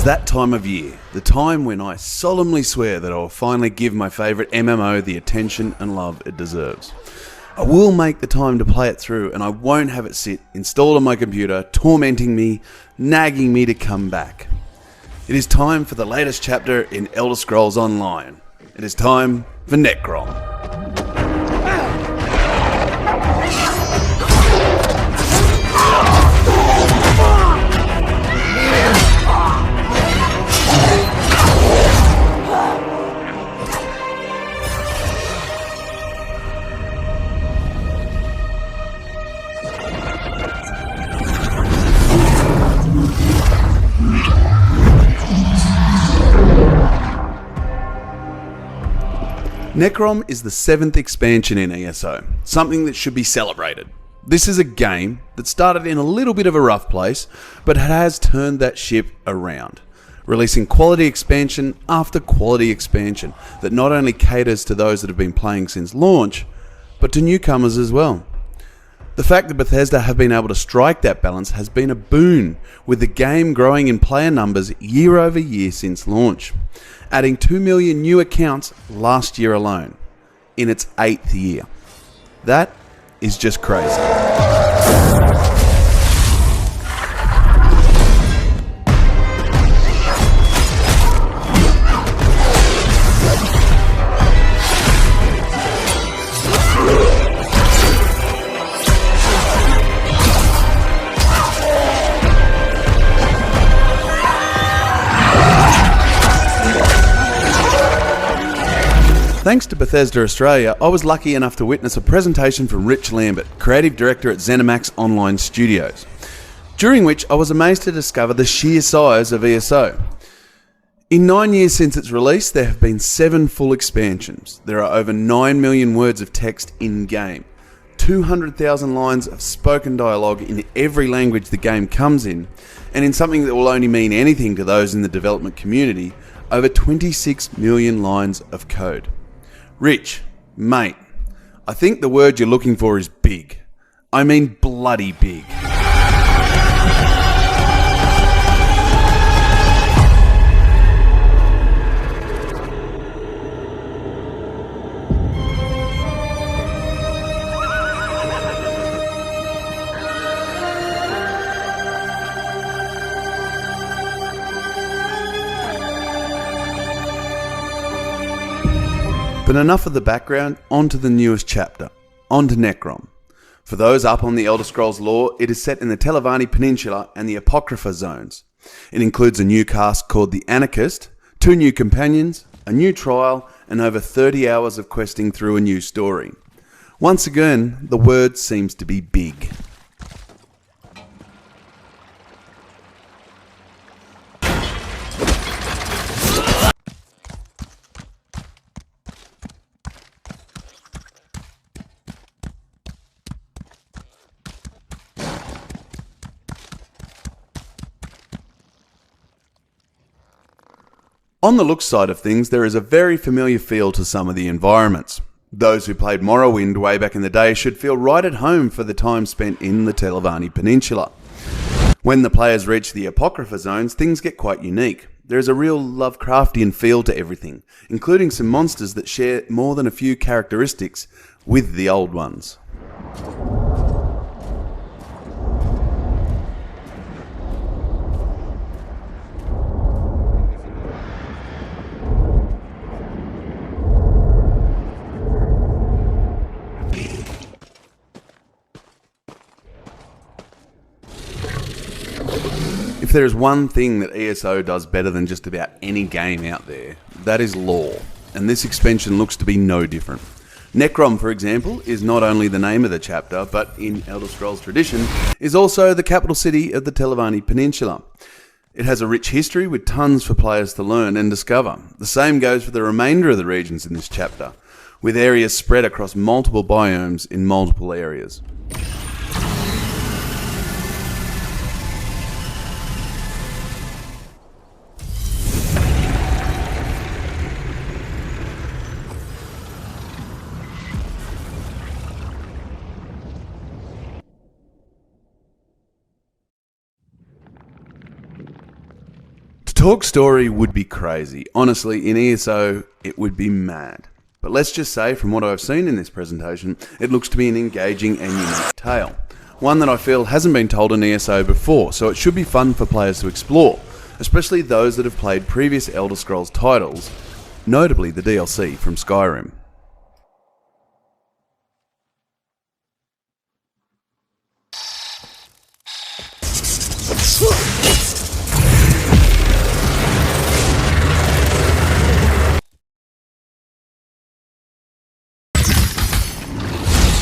that time of year, the time when I solemnly swear that I will finally give my favourite MMO the attention and love it deserves. I will make the time to play it through, and I won't have it sit installed on my computer, tormenting me, nagging me to come back. It is time for the latest chapter in Elder Scrolls Online. It is time for Necrom. Necrom is the 7th expansion in ESO, something that should be celebrated. This is a game that started in a little bit of a rough place, but has turned that ship around, releasing quality expansion after quality expansion that not only caters to those that have been playing since launch, but to newcomers as well. The fact that Bethesda have been able to strike that balance has been a boon, with the game growing in player numbers year over year since launch, adding 2 million new accounts last year alone, in its 8th year. That is just crazy. Thanks to Bethesda Australia, I was lucky enough to witness a presentation from Rich Lambert, Creative Director at ZeniMax Online Studios, during which I was amazed to discover the sheer size of ESO. In 9 years since its release, there have been 7 full expansions. There are over 9 million words of text in-game, 200,000 lines of spoken dialogue in every language the game comes in, and in something that will only mean anything to those in the development community, over 26 million lines of code. Rich, mate, I think the word you're looking for is big. I mean bloody big. But enough of the background, on to the newest chapter, on to Necrom. For those up on the Elder Scrolls lore, it is set in the Telvanni Peninsula and the Apocrypha zones. It includes a new cast called the Anarchist, 2 new companions, a new trial, and over 30 hours of questing through a new story. Once again, the word seems to be big. On the look side of things, there is a very familiar feel to some of the environments. Those who played Morrowind way back in the day should feel right at home for the time spent in the Telvanni Peninsula. When the players reach the Apocrypha zones, things get quite unique. There is a real Lovecraftian feel to everything, including some monsters that share more than a few characteristics with the old ones. If there is one thing that ESO does better than just about any game out there, that is lore, and this expansion looks to be no different. Necrom, for example, is not only the name of the chapter, but in Elder Scrolls tradition, is also the capital city of the Telvanni Peninsula. It has a rich history with tons for players to learn and discover. The same goes for the remainder of the regions in this chapter, with areas spread across multiple biomes in multiple areas. talk story would be crazy. Honestly, in ESO, it would be mad. But let's just say, from what I've seen in this presentation, it looks to be an engaging and unique tale. One that I feel hasn't been told in ESO before, so it should be fun for players to explore, especially those that have played previous Elder Scrolls titles, notably the DLC from Skyrim.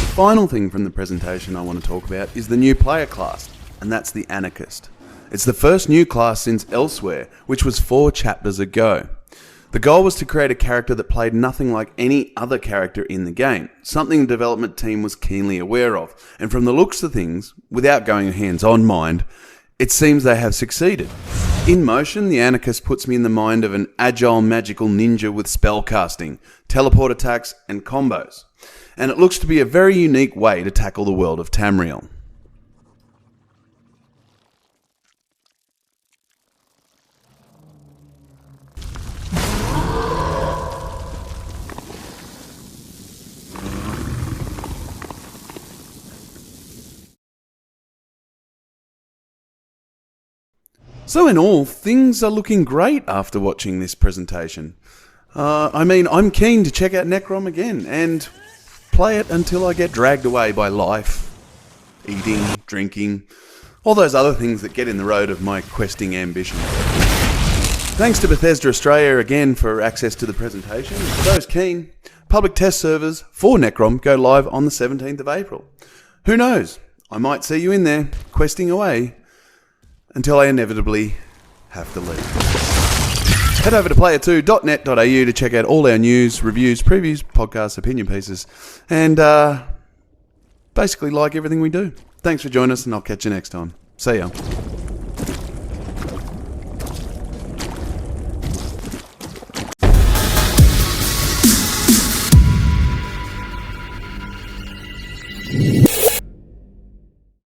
The final thing from the presentation I want to talk about is the new player class, and that's the Anarchist. It's the first new class since Elsewhere, which was 4 chapters ago. The goal was to create a character that played nothing like any other character in the game, something the development team was keenly aware of, and from the looks of things, without going hands-on mind, it seems they have succeeded. In motion, the Anarchist puts me in the mind of an agile magical ninja with spellcasting, teleport attacks, and combos. And it looks to be a very unique way to tackle the world of Tamriel. So in all, things are looking great after watching this presentation. I'm keen to check out Necrom again and play it until I get dragged away by life, eating, drinking, all those other things that get in the road of my questing ambition. Thanks to Bethesda Australia again for access to the presentation. For those keen, public test servers for Necrom go live on the 17th of April. Who knows? I might see you in there, questing away, until I inevitably have to leave. Head over to player2.net.au to check out all our news, reviews, previews, podcasts, opinion pieces, and basically like everything we do. Thanks for joining us, and I'll catch you next time. See ya.